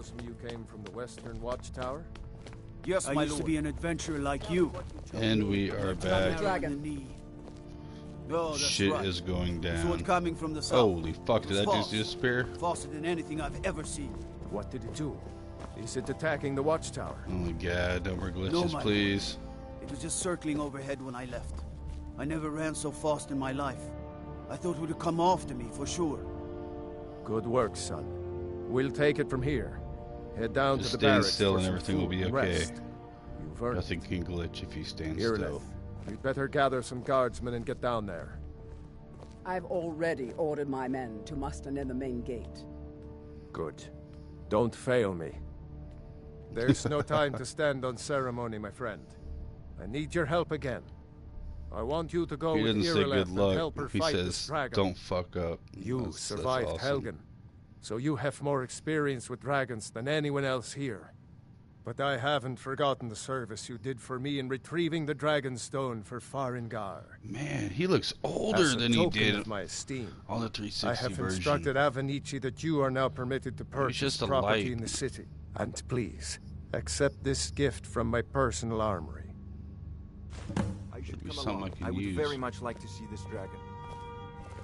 Bosom, you came from the Western Watchtower? Yes, I used to be an adventurer like you. And we are back. Dragon. Oh, that's Shit right. is going Sword down. coming from the south. Holy fuck, did that just disappear? Faster than anything I've ever seen. What did it do? Is it attacking the Watchtower? Oh my god, no more No, glitches, my please. It was just circling overhead when I left. I never ran so fast in my life. I thought it would have come after me for sure. Good work, son. We'll take it from here. Head down Just to the stand barracks still for and some everything will food be and okay. rest. You've earned Nothing can glitch if you stand it. still. You'd better gather some guardsmen and get down there. I've already ordered my men to muster near the main gate. Good. Don't fail me. There's no time to stand on ceremony, my friend. I need your help again. I want you to go He with doesn't say Irileth good and luck. help her He fight says, this dragon. don't fuck up. You That's survived awesome. Helgen, so you have more experience with dragons than anyone else here. But I haven't forgotten the service you did for me in retrieving the dragon stone for Farengar. Man, he looks older As a than he token did of my esteem, on the 360 I have version. instructed Avenici that you are now permitted to purchase just a property light. in the city. And please, accept this gift from my personal armory. I should Maybe come something along. I can I would use. very much like to see this dragon.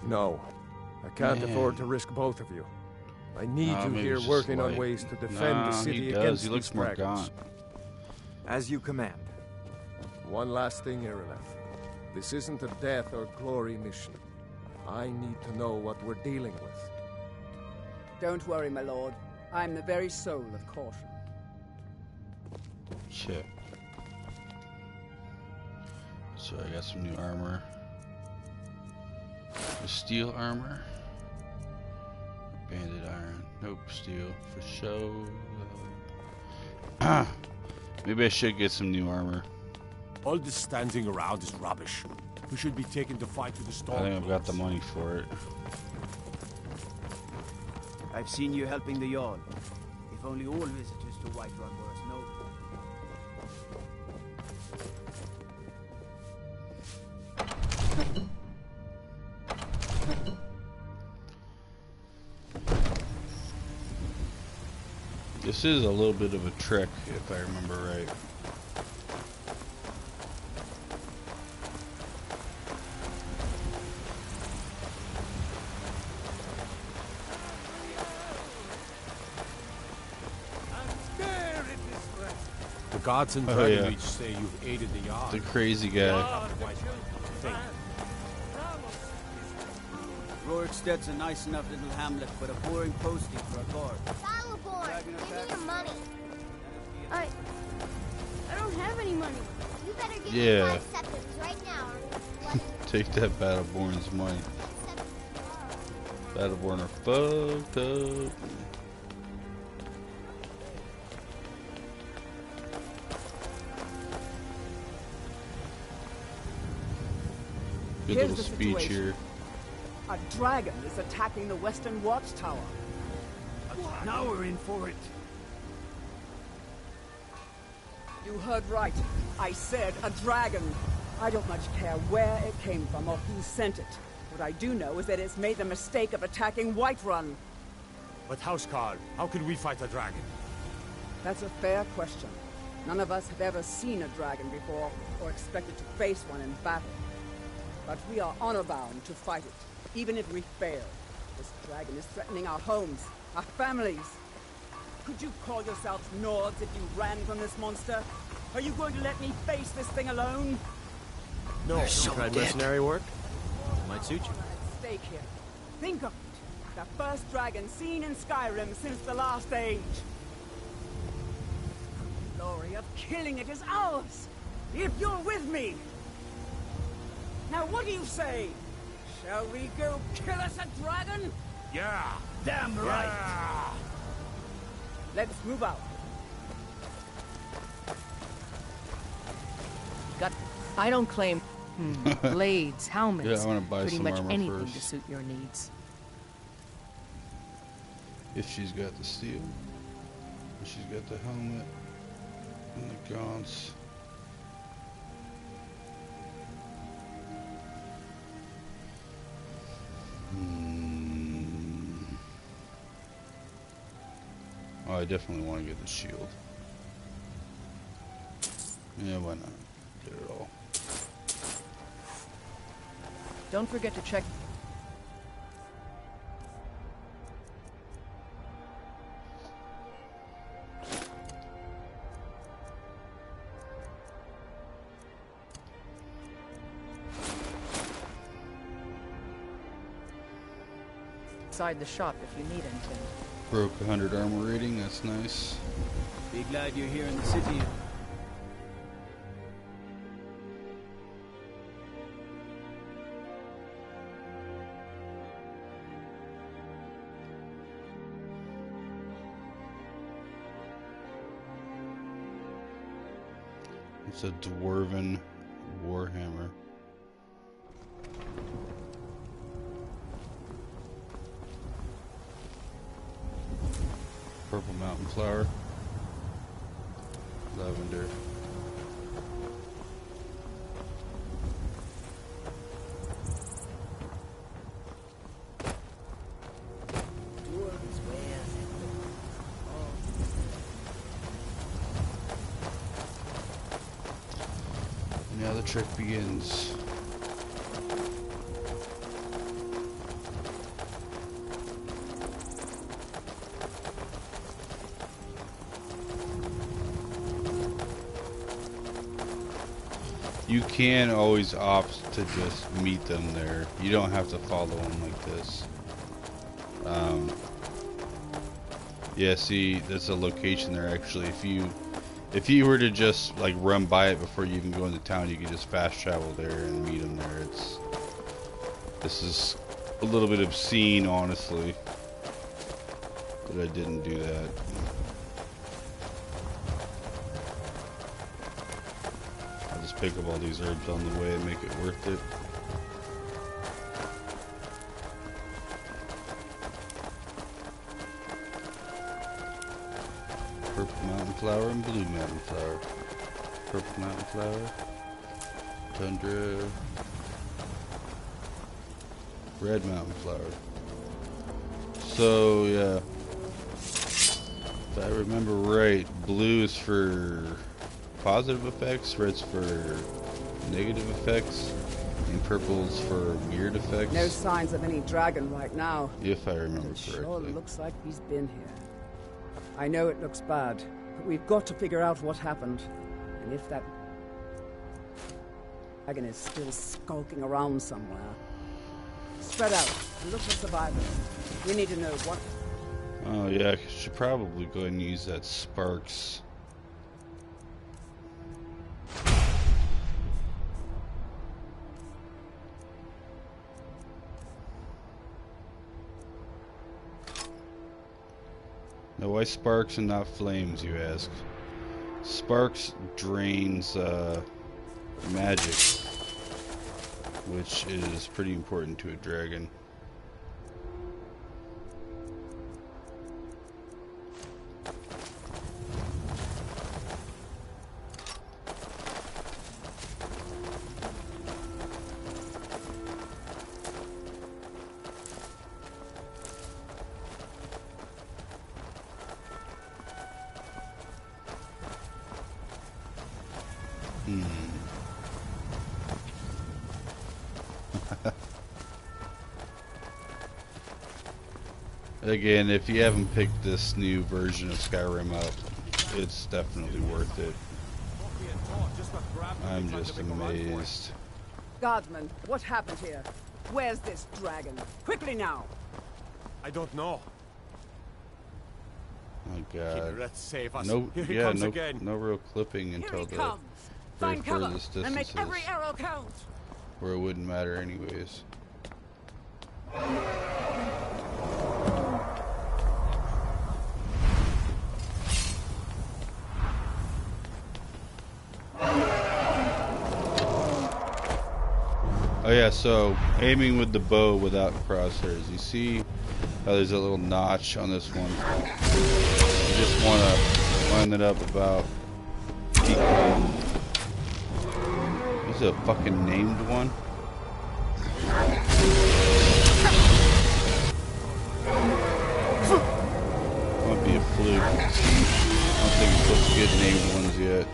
No, I can't Man. afford to risk both of you. I need you maybe here it's just working on light. ways to defend the city he does. against He looks these more dragons. gaunt. As you command. One last thing, Irileth. This isn't a death or glory mission. I need to know what we're dealing with. Don't worry, my lord. I'm the very soul of caution. Shit. So I got some new armor. The steel armor. Banded iron. Nope, steel for show. Maybe I should get some new armor. All this standing around is rubbish. We should be taking the fight to the I storm. think I've got the money for it. I've seen you helping the Jarl. If only all visitors to Whiterun were as noble. This is a little bit of a trick, if I remember right. The gods and Oh, Dragon yeah. Reach say you've aided the Jarl. The crazy guy. Roriksted's a nice enough little hamlet, but a boring posting for a guard. Salaborn, give me your money. I don't have any money. You better give me 5 seconds right now. Take that Battleborn's money. Battleborn are fucked up. Good Here's little the speech situation. here. A dragon is attacking the Western Watchtower. Now we're in for it. You heard right. I said a dragon. I don't much care where it came from or who sent it. What I do know is that it's made the mistake of attacking Whiterun. But Housecarl, how can we fight a dragon? That's a fair question. None of us have ever seen a dragon before, or expected to face one in battle. But we are honor-bound to fight it, even if we fail. This dragon is threatening our homes, our families. Could you call yourselves Nords if you ran from this monster? Are you going to let me face this thing alone? No, tried mercenary work? Might suit you. At stake here. Think of it. The first dragon seen in Skyrim since the last age. The glory of killing it is ours, if you're with me. Now what do you say? Shall we go kill us a dragon? Yeah! Damn right! Yeah. Let's move out. I don't claim blades, helmets, Yeah, I wanna buy pretty some much armor anything first. to suit your needs. If she's got the steel. If she's got the helmet. And the gaunts. Oh, I definitely want to get the shield. Yeah, why not? Get it all. Don't forget to check. Inside the shop if you need anything. Broke 100 armor rating, that's nice. Be glad you're here in the city. It's a dwarven warhammer. Purple mountain flower. Lavender. Now the trick begins. You can always opt to just meet them there. You don't have to follow them like this. Yeah, see, that's a location there actually. If you were to just like run by it before you even go into town, you could just fast travel there and meet them there. This is a little bit obscene, honestly, but I didn't do that. I'll just pick up all these herbs on the way and make it worth it. Purple mountain flower and blue mountain flower. Purple mountain flower. Tundra. Red mountain flower. So, yeah. If I remember right, blue is for positive effects, red's for negative effects, and purple's for weird effects. No signs of any dragon right now. If I remember It correctly. sure looks like he's been here. I know it looks bad, but we've got to figure out what happened. And if that dragon is still skulking around somewhere. Spread out and look for survivors. We need to know what... Oh yeah, I should probably go ahead and use that Sparks. Now why Sparks and not Flames, you ask? Sparks drains magic, which is pretty important to a dragon. Again, if you haven't picked this new version of Skyrim up, it's definitely worth it. I'm just amazed. Guardsman, what happened here? Where's this dragon? Quickly now! I don't know. Oh god. Let's save us. No, Here he yeah, comes no, again. no real clipping Here until he the comes! very Find cover furthest and make distances, every arrow count! where it wouldn't matter anyways. Oh yeah, so aiming with the bow without crosshairs. You see how there's a little notch on this one? You just want to line it up about equal. This is a fucking named one. Come on, be a fluke. I don't think you're supposed to get named ones yet.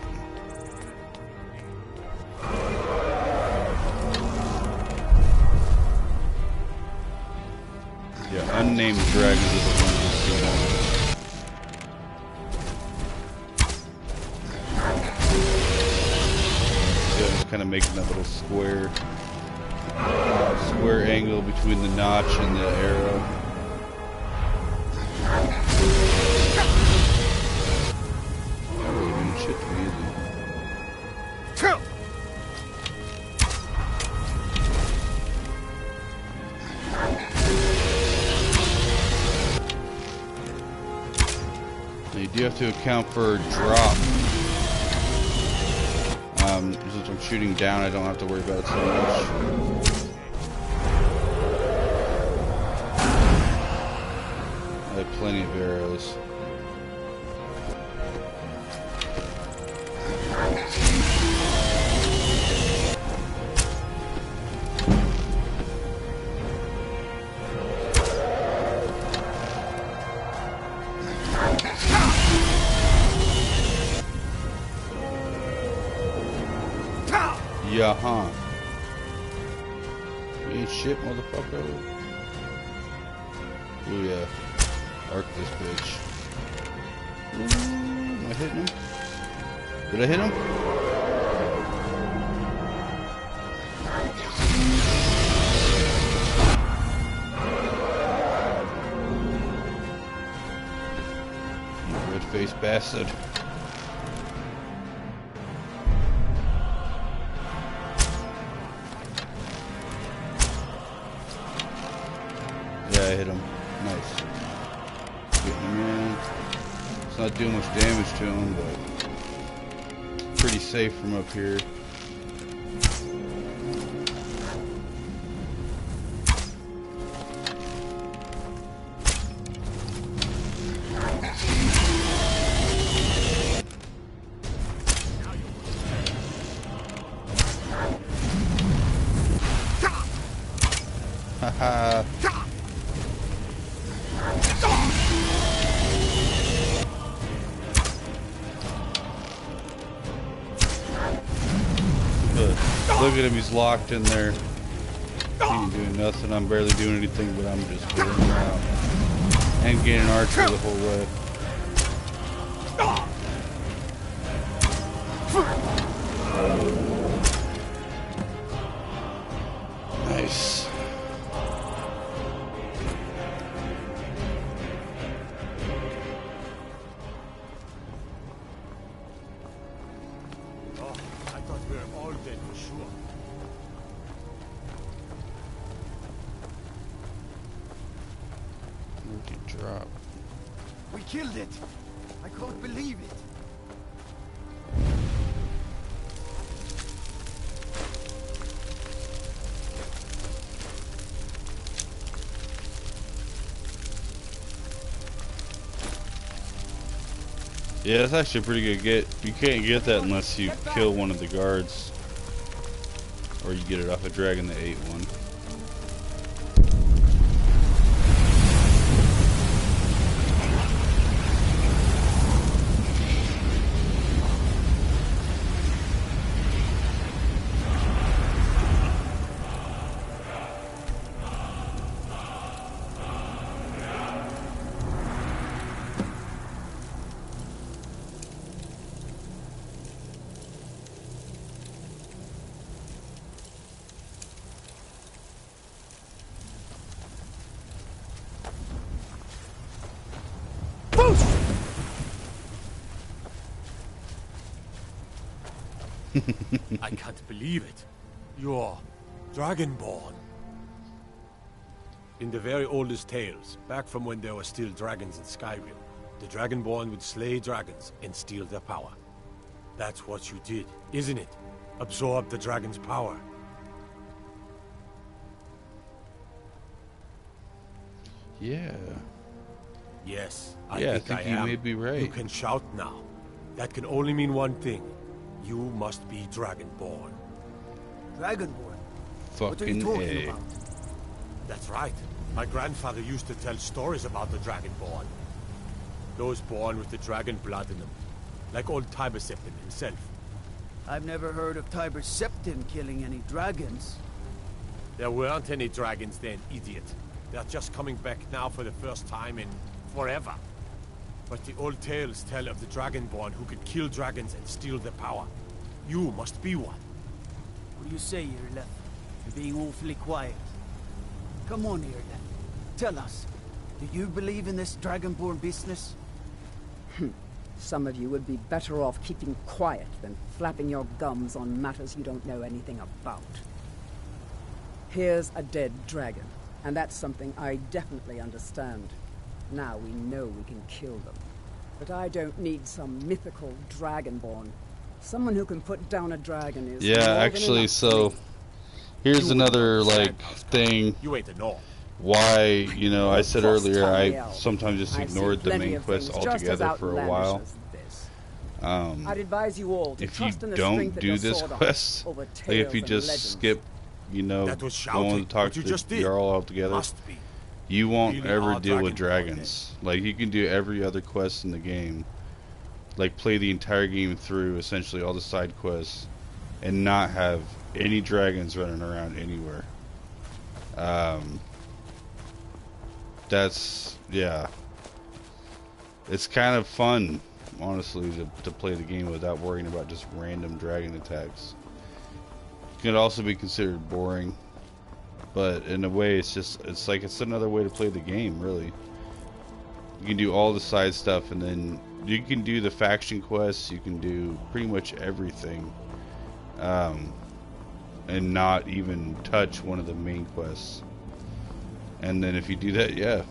Yeah, unnamed dragons are the ones that see them. Yeah, just kind of making that little square angle between the notch and the arrow. Not really doing shit to me, is it? Now you do have to account for drop. Since I'm shooting down, I don't have to worry about it so much. I have plenty of arrows. Yeah, huh? You ain't shit, motherfucker. Oh yeah. Arc this bitch. Ooh, am I hitting him? Did I hit him? You red-faced bastard. Yeah, I hit him. Nice. Getting him in. It's not doing much damage to him, but pretty safe from up here. Haha. Look at him, he's locked in there. He ain't doing nothing. I'm barely doing anything, but I'm just pulling him out. And getting archer the whole way. Nice. I thought we were all dead for sure. Where'd you drop? We killed it! I can't believe it! Yeah, that's actually a pretty good get. You can't get that unless you kill one of the guards. Or you get it off a dragon that ate one. I can't believe it. You're Dragonborn. In the very oldest tales, back from when there were still dragons in Skyrim, the Dragonborn would slay dragons and steal their power. That's what you did, isn't it? Absorb the dragon's power. Yeah. Yes, I think you may be right. You can shout now. That can only mean one thing. You must be Dragonborn. Dragonborn? What are you Fucking talking A. about? That's right. My grandfather used to tell stories about the Dragonborn. Those born with the dragon blood in them. Like old Tiber Septim himself. I've never heard of Tiber Septim killing any dragons. There weren't any dragons then, idiot. They're just coming back now for the first time in forever. But the old tales tell of the Dragonborn who could kill dragons and steal their power. You must be one. What do you say, Irleth? You're being awfully quiet. Come on, Irleth. Tell us, do you believe in this Dragonborn business? Some of you would be better off keeping quiet than flapping your gums on matters you don't know anything about. Here's a dead dragon, and that's something I definitely understand. Now we know we can kill them. But I don't need some mythical dragonborn. Someone who can put down a dragon is more than actually, enough so for me. here's another like thing. You ain't the norm. Why, you know, I said earlier I I've sometimes just seen ignored the plenty main of quest things just as altogether for a outlandish while. as this. I'd advise you all to if you trust in the don't strength of do your this sword arm quest, over like if tales you and just legends. skip, you know, That was going shouting. to talk What to you the just did. Jarl altogether, Must be. you won't Really ever are deal with Dragonborn dragons. Like, you can do every other quest in the game, like play the entire game through, essentially all the side quests, and not have any dragons running around anywhere. That's, yeah. It's kind of fun, honestly, to play the game without worrying about just random dragon attacks. It can also be considered boring, but in a way it's like it's another way to play the game, really. You can do all the side stuff, and then you can do the faction quests, you can do pretty much everything, and not even touch one of the main quests. And then if you do that, yeah,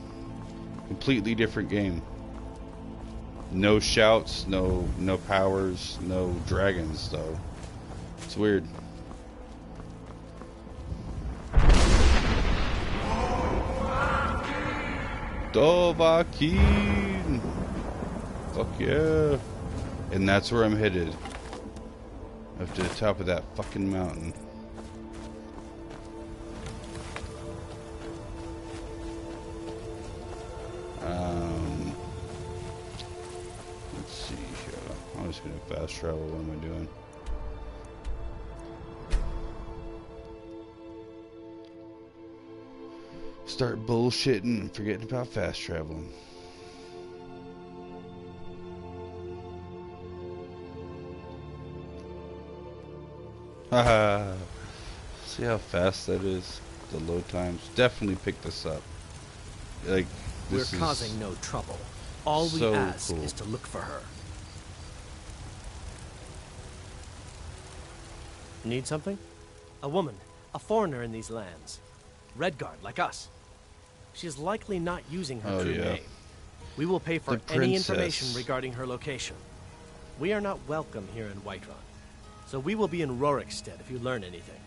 completely different game. No shouts, no powers, no dragons, though. It's weird. Dovahkiin! Fuck yeah. And that's where I'm headed. Up to the top of that fucking mountain. Let's see here. I'm just gonna fast travel. What am I doing? Start bullshitting and forgetting about fast traveling. Haha. See how fast that is? The load times. Definitely pick this up. Like, this We're is causing no trouble. All we so ask cool. is to look for her. Need something? A woman, a foreigner in these lands. Redguard, like us. She's likely not using her Oh, true yeah. name. We will pay for The any information princess. regarding her location. We are not welcome here in Whiterun, so we will be in Rorikstead if you learn anything.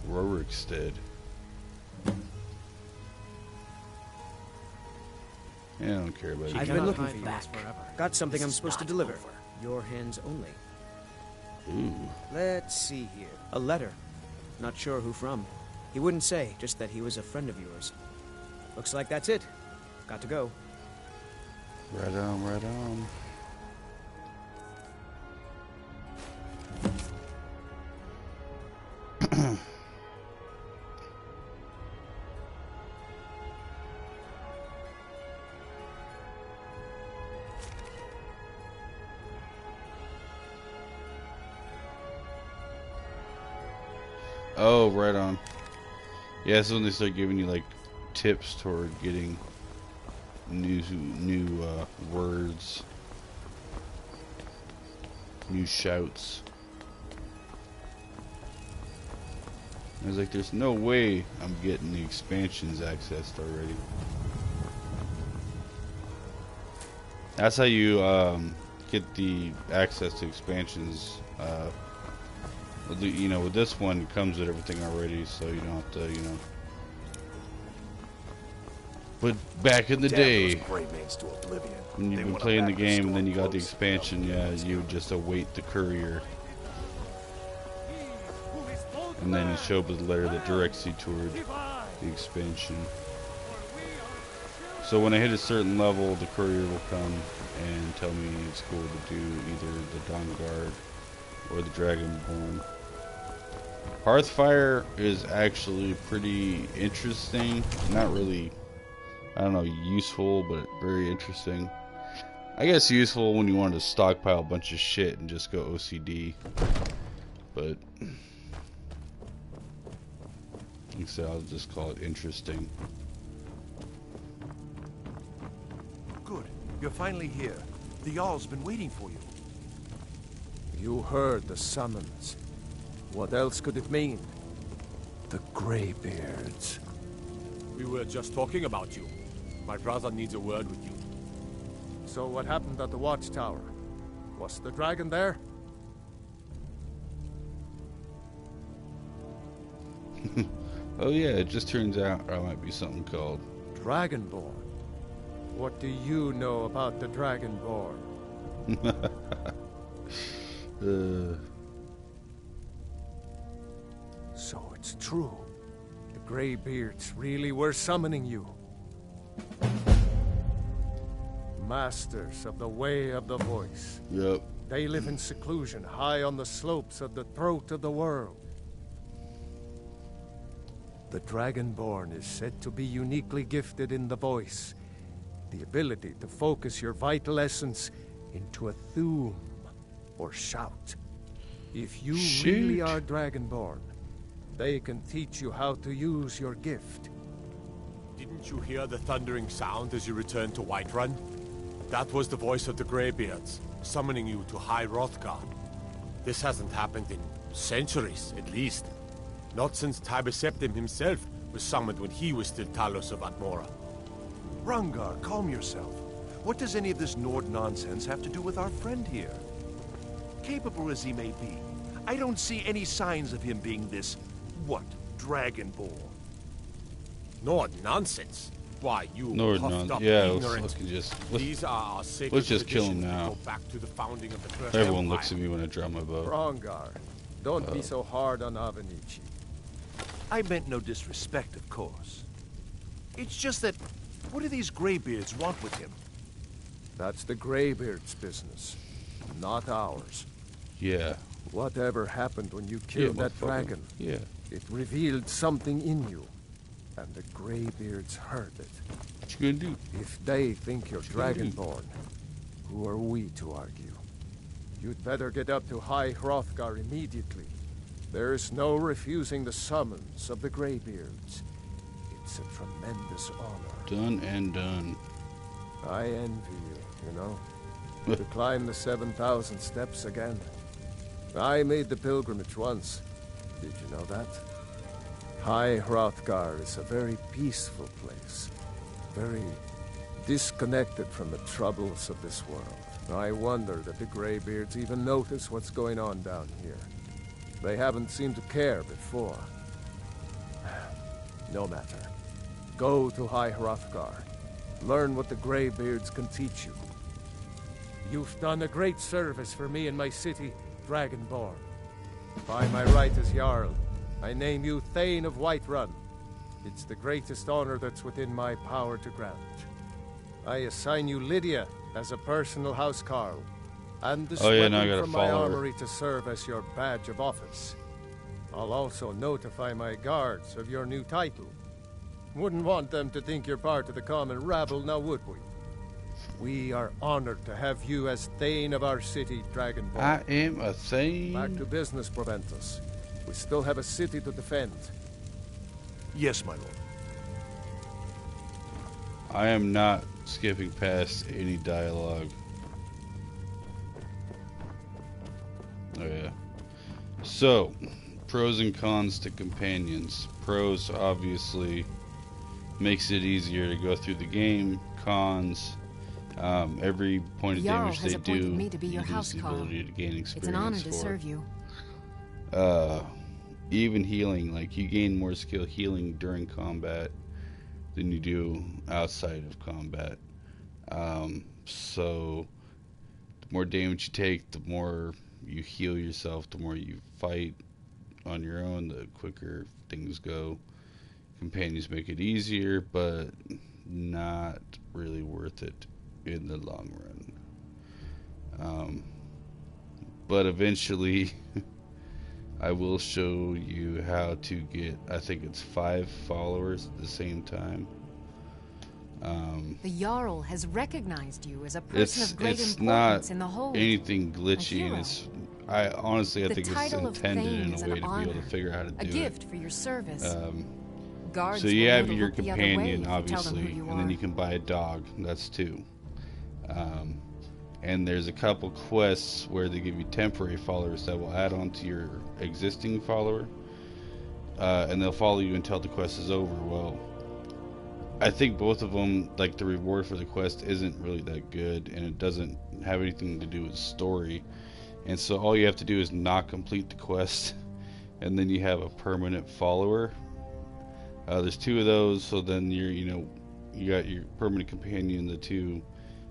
Rorikstead. Yeah, I don't care about it. I've been looking for you. Forever. Got something This I'm is supposed to not deliver. over. Your hands only. Ooh. Let's see here. A letter. Not sure who from. He wouldn't say, just that he was a friend of yours. Looks like that's it. Got to go. Right on, right on. Oh, right on. Yeah, it's when they start giving you like tips toward getting new words, new shouts. I was like, there's no way I'm getting the expansions accessed already. That's how you get the access to expansions. You know, with this one, it comes with everything already, so you don't have to, you know. But back in the day, when you've been playing the game and then you got the expansion, yeah, you would just await the courier. And then you show up with a letter that directs you toward the expansion. So when I hit a certain level, the courier will come and tell me it's cool to do either the Dawn Guard or the Dragonborn. Hearthfire is actually pretty interesting. Not really, I don't know, useful, but very interesting. I guess useful when you want to stockpile a bunch of shit and just go OCD. But instead, I'll just call it interesting. Good. You're finally here. The Jarl's been waiting for you. You heard the summons. What else could it mean? The Greybeards. We were just talking about you. My brother needs a word with you. So what happened at the watchtower? Was the dragon there? Oh yeah, it just turns out there might be something called Dragonborn. What do you know about the Dragonborn? So it's true. The Greybeards really were summoning you. Masters of the Way of the Voice. Yep. They live in seclusion, high on the slopes of the throat of the world. The Dragonborn is said to be uniquely gifted in the voice, the ability to focus your vital essence into a thum, or shout. If you really are Dragonborn, they can teach you how to use your gift. Didn't you hear the thundering sound as you returned to Whiterun? That was the voice of the Greybeards, summoning you to High Hrothgar. This hasn't happened in centuries, at least. Not since Tiber Septim himself was summoned when he was still Talos of Atmora. Rungar, calm yourself. What does any of this Nord nonsense have to do with our friend here? Capable as he may be, I don't see any signs of him being this, Dragonborn. Nord nonsense? Why, you Nord puffed up yeah, ignorant. These are our sacred let's just kill him traditions that now. go back to the founding of the First Everyone Empire. looks at me when I draw my bow. Rongar, don't be so hard on Avenici. I meant no disrespect, of course. It's just that, what do these Greybeards want with him? That's the Greybeards' business, not ours. Yeah. Whatever happened when you killed that dragon, yeah, it revealed something in you, and the Greybeards heard it. What you gonna do? If they think you're Dragonborn, who are we to argue? You'd better get up to High Hrothgar immediately. There's no refusing the summons of the Greybeards. It's a tremendous honor. Done and done. I envy you know? To climb the 7,000 steps again. I made the pilgrimage once. Did you know that? High Hrothgar is a very peaceful place. Very disconnected from the troubles of this world. I wonder that the Greybeards even notice what's going on down here. They haven't seemed to care before. No matter. Go to High Hrothgar. Learn what the Greybeards can teach you. You've done a great service for me and my city, Dragonborn. By my right as Jarl, I name you Thane of Whiterun. It's the greatest honor that's within my power to grant. I assign you Lydia as a personal housecarl, and this weapon from my armory to serve as your badge of office. I'll also notify my guards of your new title. Wouldn't want them to think you're part of the common rabble, now would we? We are honored to have you as Thane of our city, Dragonborn. I am a Thane. Back to business, Proventus. We still have a city to defend. Yes, my lord. I am not skipping past any dialogue. Oh yeah. So, pros and cons to companions. Pros, obviously, makes it easier to go through the game. Cons, every point of damage they do, me to be your you lose the ability to gain experience. It's an honor to serve you. Even healing, like you gain more skill healing during combat than you do outside of combat. So the more damage you take, the more you heal yourself, the more you fight on your own, the quicker things go. Companions make it easier, but not really worth it in the long run. But eventually I will show you how to get, I think it's 5 followers at the same time. The Jarl has recognized you as a person of great it's importance not in the hold. anything glitchy, and it's I think it's intended in a way to be able to figure out how to do a gift for your service. Guards so you have your companion, obviously, and then you can buy a dog. That's 2. And there's a couple quests where they give you temporary followers that will add on to your existing follower, and they'll follow you until the quest is over. Well, I think both of them, like the reward for the quest isn't really that good, and it doesn't have anything to do with story. And so all you have to do is not complete the quest, and then you have a permanent follower. There's 2 of those, so then you got your permanent companion, the 2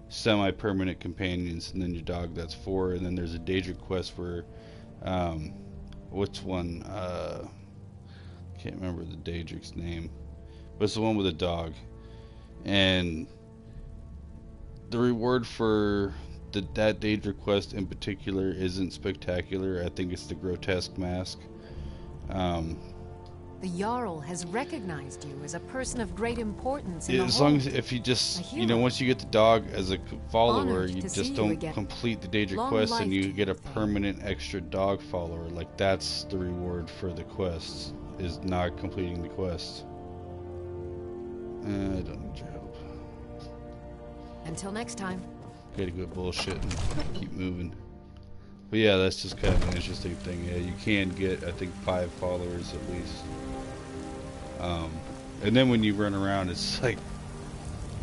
semi-permanent companions, and then your dog. That's 4. And then there's a Daedric quest for which one? Can't remember the Daedric's name, but it's the one with a dog. And the reward for that Daedric quest in particular isn't spectacular. I think it's the grotesque mask. The Jarl has recognized you as a person of great importance in yeah, the as hold. long as if you just once you get the dog as a follower, you just don't complete the Daedric quest, and you get a permanent extra dog follower. Like, that's the reward for the quests, is not completing the quest. I don't need your help. Until next time. Gotta quit bullshitting. Keep moving. But yeah, that's just kind of an interesting thing. Yeah, you can get, I think, 5 followers at least. And then when you run around, it's like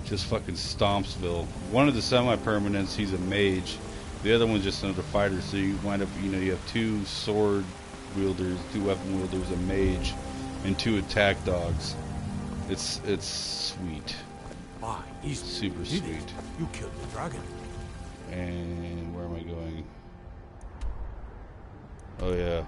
just fucking Stompsville. One of the semi-permanents, he's a mage. The other one's just another fighter. So you wind up, you have 2 sword wielders, 2 weapon wielders, a mage, and 2 attack dogs. It's sweet. Ah, he's super sweet. You killed the dragon. And where am I going? Oh yeah.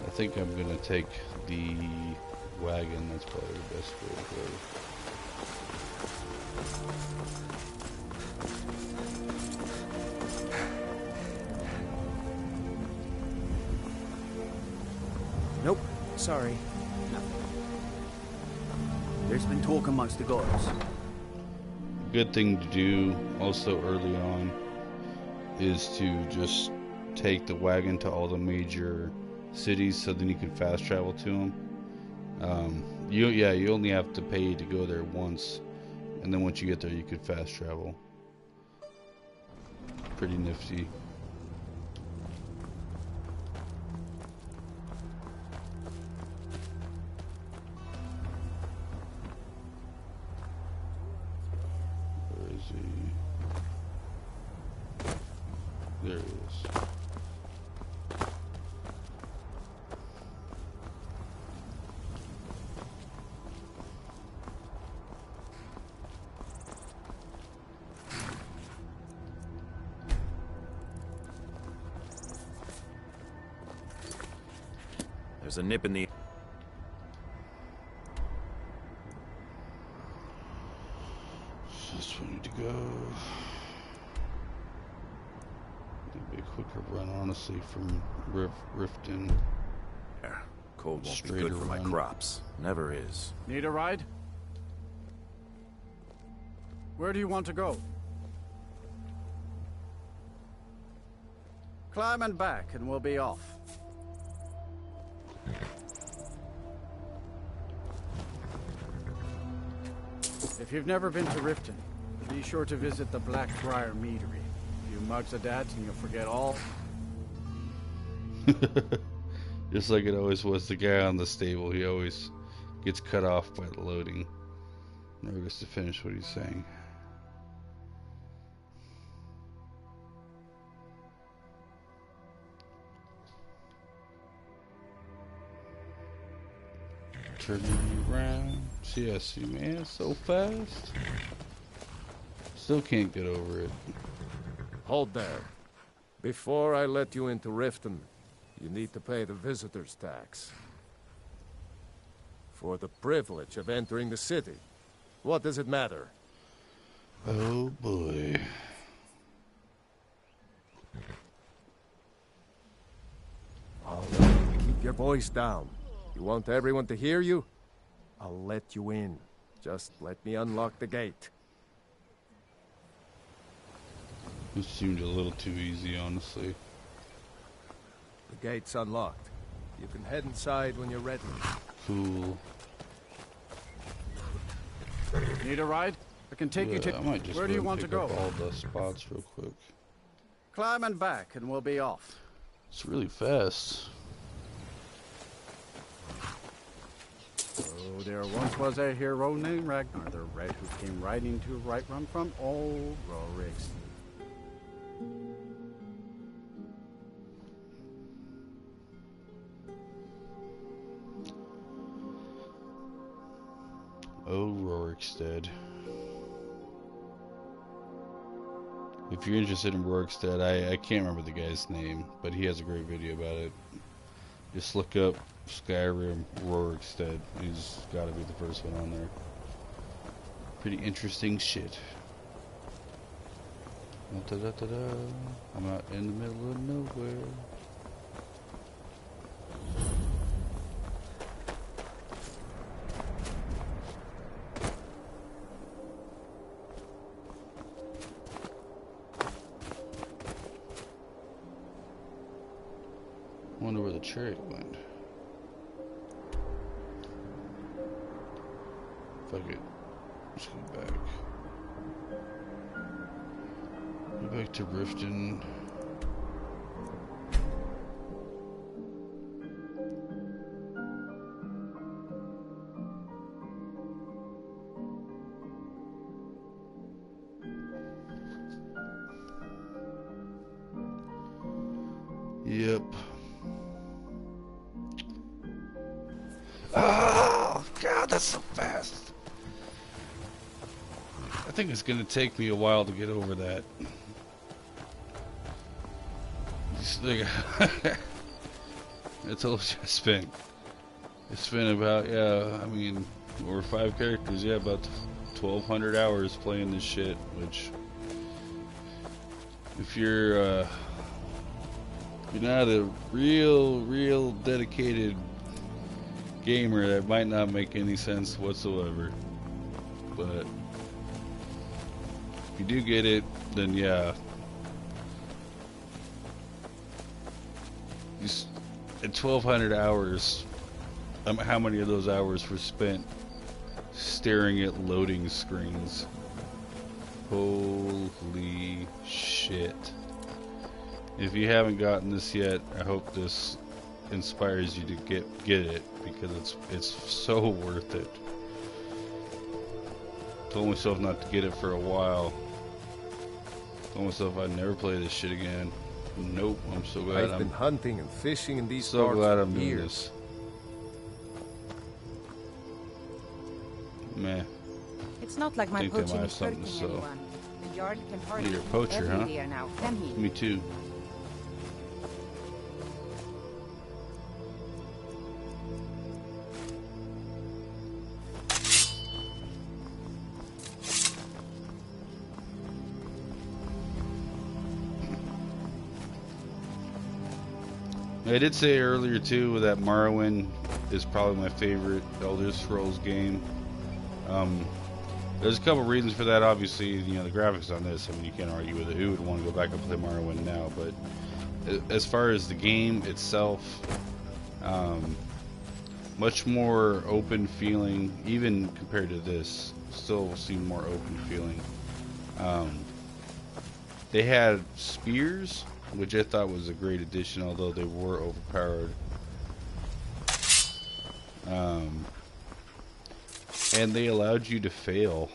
I think I'm gonna take the wagon. That's probably the best way to go. Nope. Sorry. Nothing. There's been talk amongst the gods. Good thing to do also early on is to just take the wagon to all the major cities, so then you can fast travel to them. You only have to pay to go there once, and then once you get there you can fast travel. Pretty nifty. Where is he? There he is. There's a nip in the... This way we need to go. It'd be a quicker run, honestly, from Riften. There. Cold won't be Straighter good for my run. crops. Never is. Need a ride? Where do you want to go? Climb and back and we'll be off. If you've never been to Riften, be sure to visit the Blackbriar Meadery. A few mugs of that and you'll forget all. Just like it always was, the guy on the stable, he always gets cut off by the loading. Never gets to finish what he's saying. turning around. See, man, so fast. Still can't get over it. Hold there. Before I let you into Riften, you need to pay the visitor's tax. For the privilege of entering the city. What does it matter? Oh boy. All right, keep your voice down. You want everyone to hear you? I'll let you in. Just let me unlock the gate. This seemed a little too easy, honestly. The gate's unlocked. You can head inside when you're ready. Cool. Need a ride? I can take you to... I might just Where do you want to go? All the spots real quick. Climb and back, and we'll be off. It's really fast. Oh, there once was a hero named Ragnar the Red who came riding to Whiterun from old Rorik's. Oh, Rorikstead. If you're interested in Rorikstead, I can't remember the guy's name, but he has a great video about it. Just look up Skyrim Rorikstead. He's got to be the first one on there. Pretty interesting shit. Da-da-da-da. I'm out in the middle of nowhere. Wonder where the chariot went. Fuck it. Let's go back. Go back to Riften. Yep. Oh, God, that's so fast. I think it's going to take me a while to get over that. I told you it's been about, yeah, I mean, over 5 characters, yeah, about 1,200 hours playing this shit, which, if you're not a real dedicated gamer, that might not make any sense whatsoever. But if you do get it, then yeah. Just at 1,200 hours, how many of those hours were spent staring at loading screens? Holy shit. If you haven't gotten this yet, I hope this inspires you to get it, because it's so worth it. Told myself not to get it for a while. Told myself I'd never play this shit again. Nope, I'm so glad I've been hunting and fishing in these so parts glad for I'm doing years. this. Meh. It's not like my Think they might poaching have is something hurting to sell. anyone. The Jarl can hardly You're a eat poacher, every huh? deer now, can he? Me too. I did say earlier too that Morrowind is probably my favorite Elder Scrolls game. There's a couple reasons for that. Obviously, you know, the graphics on this, I mean, you can't argue with it. Who would want to go back and play Morrowind now? But as far as the game itself, much more open feeling, even compared to this. Still seemed more open feeling. They had spears, which I thought was a great addition, although they were overpowered. And they allowed you to fail.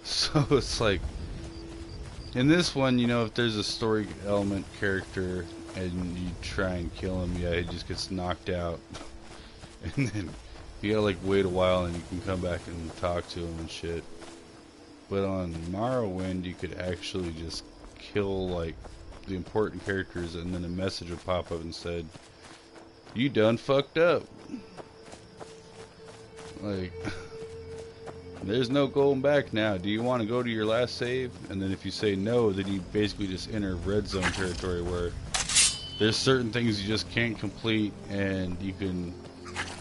So it's like, in this one, you know, if there's a story element character and you try and kill him, yeah, he just gets knocked out. and then you gotta like wait a while and you can come back and talk to him and shit. But on Morrowind, you could actually just kill like the important characters, and then a message would pop up and said, "You done fucked up." Like, there's no going back now. Do you want to go to your last save? And then if you say no, then you basically just enter red zone territory where there's certain things you just can't complete, and you can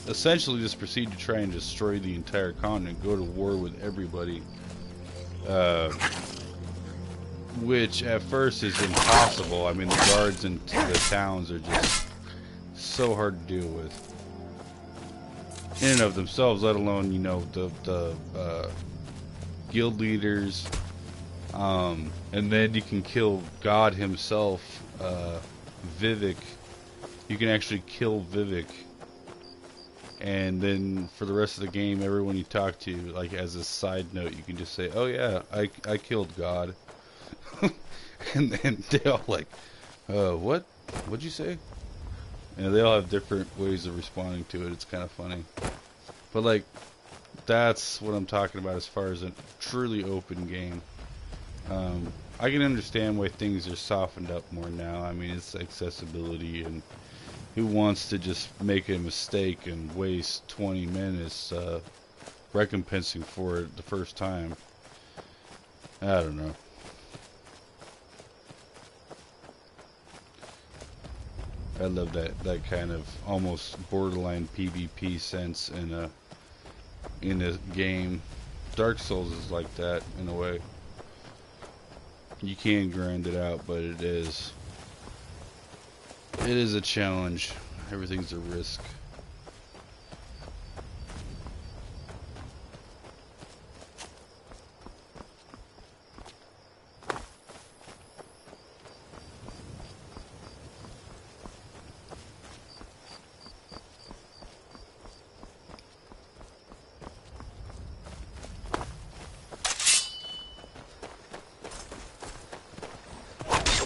essentially just proceed to try and destroy the entire continent, go to war with everybody. Which at first is impossible. I mean, the guards in the towns are just so hard to deal with in and of themselves, let alone, you know, the guild leaders. And then you can kill God himself, Vivek. You can actually kill Vivek, and then for the rest of the game, everyone you talk to, like as a side note, you can just say, "Oh yeah, I killed God," and then they all like, what'd you say?" And they all have different ways of responding to it. It's kind of funny, but like that's what I'm talking about as far as a truly open game. I can understand why things are softened up more now. I mean, it's accessibility, and who wants to just make a mistake and waste 20 minutes recompensing for it the first time? I don't know. I love that kind of almost borderline PvP sense in a game. Dark Souls is like that in a way. You can grind it out, but it is a challenge. Everything's a risk.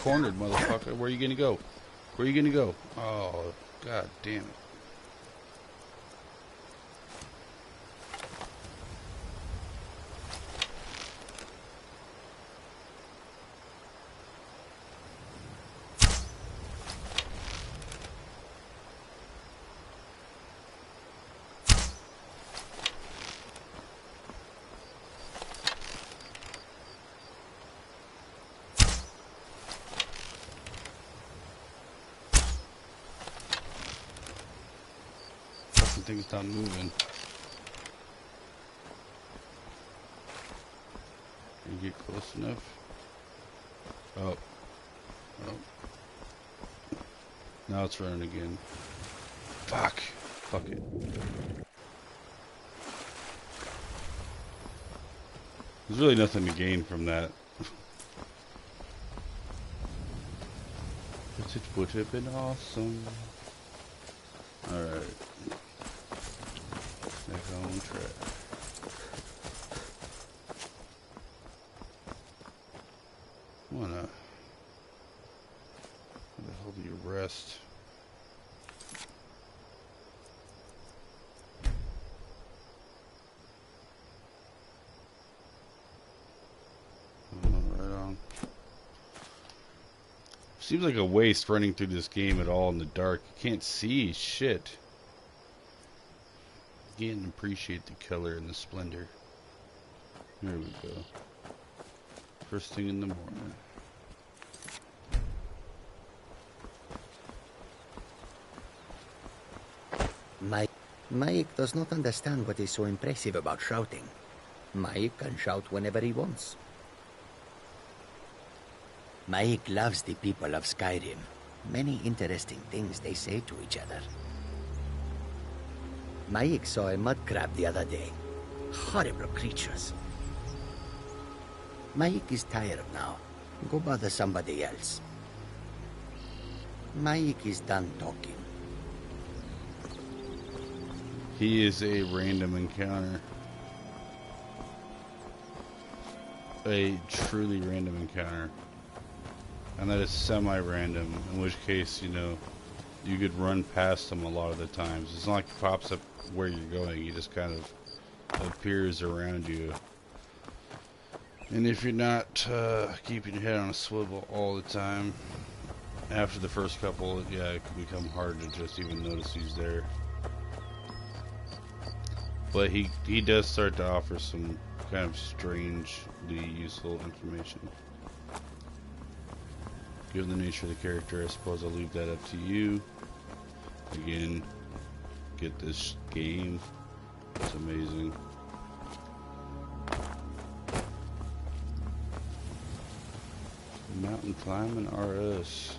Cornered, motherfucker. Where are you gonna go? Where are you gonna go? Oh, god damn it. Thing's not moving. Can you get close enough? Oh. Oh. Now it's running again. Fuck. Fuck it. There's really nothing to gain from that. But it would have been awesome. Alright. Back on track. Wanna? Where the hell do you rest? Right on. Seems like a waste running through this game at all in the dark. You can't see shit. Can't appreciate the color and the splendor. There we go. First thing in the morning. Mike does not understand what is so impressive about shouting. Mike can shout whenever he wants. Mike loves the people of Skyrim. Many interesting things they say to each other. Mike saw a mud crab the other day. Horrible creatures. Mike is tired now. Go bother somebody else. Mike is done talking. He is a random encounter. A truly random encounter. And that is semi-random, in which case, you know, you could run past him a lot of the times. It's not like he pops up where you're going. He just kind of appears around you. And if you're not keeping your head on a swivel all the time, after the first couple, yeah, it can become hard to just even notice he's there. But he does start to offer some kind of strangely useful information. Given the nature of the character, I suppose I'll leave that up to you. Again, get this game. It's amazing. Mountain climbing RS.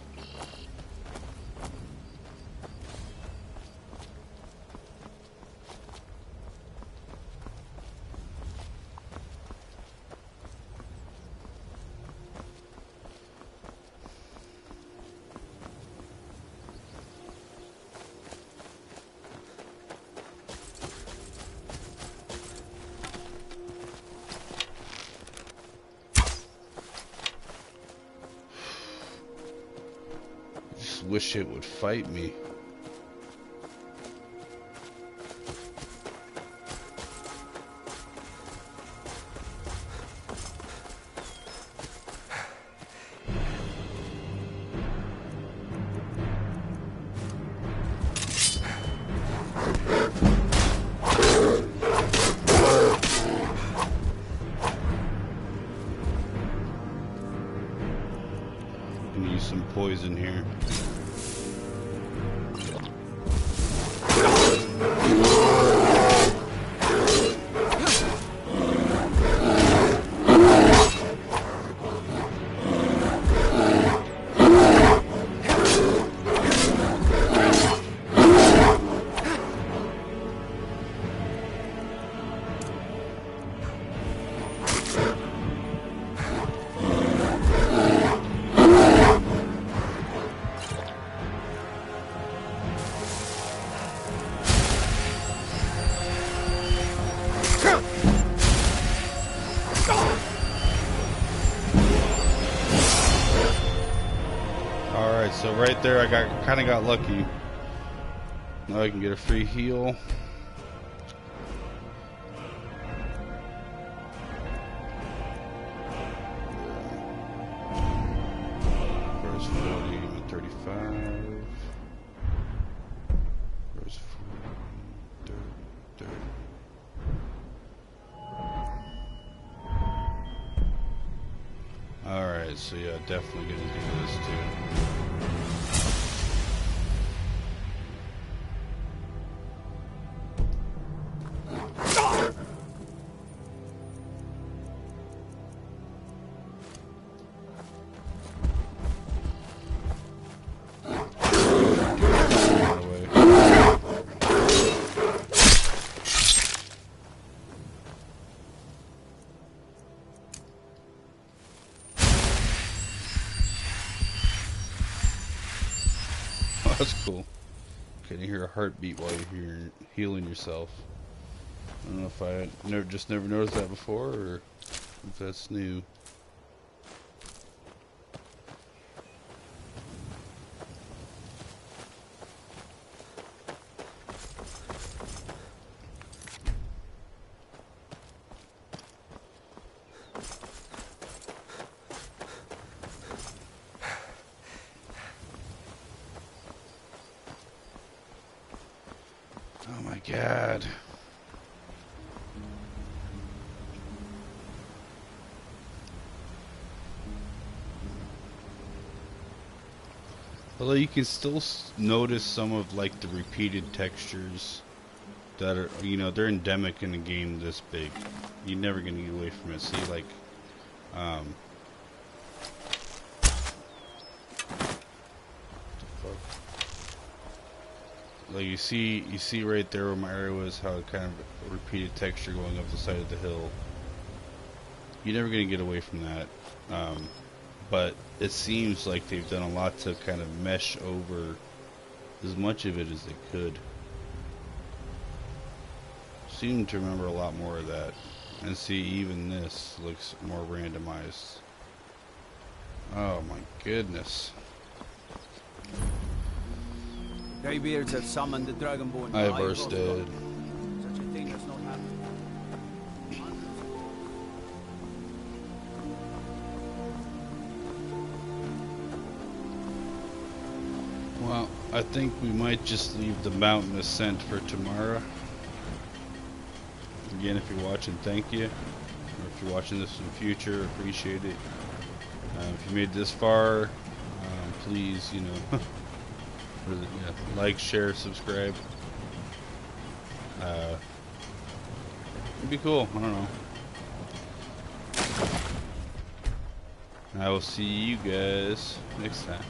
Wish it would fight me. Can use some poison here. So right there, I kind of got lucky. Now I can get a free heal. Where's 40 and 35? Where's 40? 30. Alright, so yeah, definitely gonna do this too. That's cool. Can you hear a heartbeat while you're healing yourself? I don't know if I never noticed that before, or if that's new. Oh my God. Although you can still notice some of like the repeated textures that are, you know, they're endemic in a game this big. You're never gonna get away from it. See, like, like you see right there where my area was, how it kind of repeated texture going up the side of the hill. You're never gonna get away from that. But it seems like they've done a lot to kind of mesh over as much of it as they could. Seem to remember a lot more of that. And see, even this looks more randomized. Oh my goodness. Greybeards have summoned the Dragonborn. Ivar's dead. Such a thing has not happened. Well, I think we might just leave the mountain ascent for tomorrow. Again, if you're watching, thank you. Or if you're watching this in the future, appreciate it. If you made it this far, please, you know, like, share, subscribe. It'd be cool. I don't know. I will see you guys next time.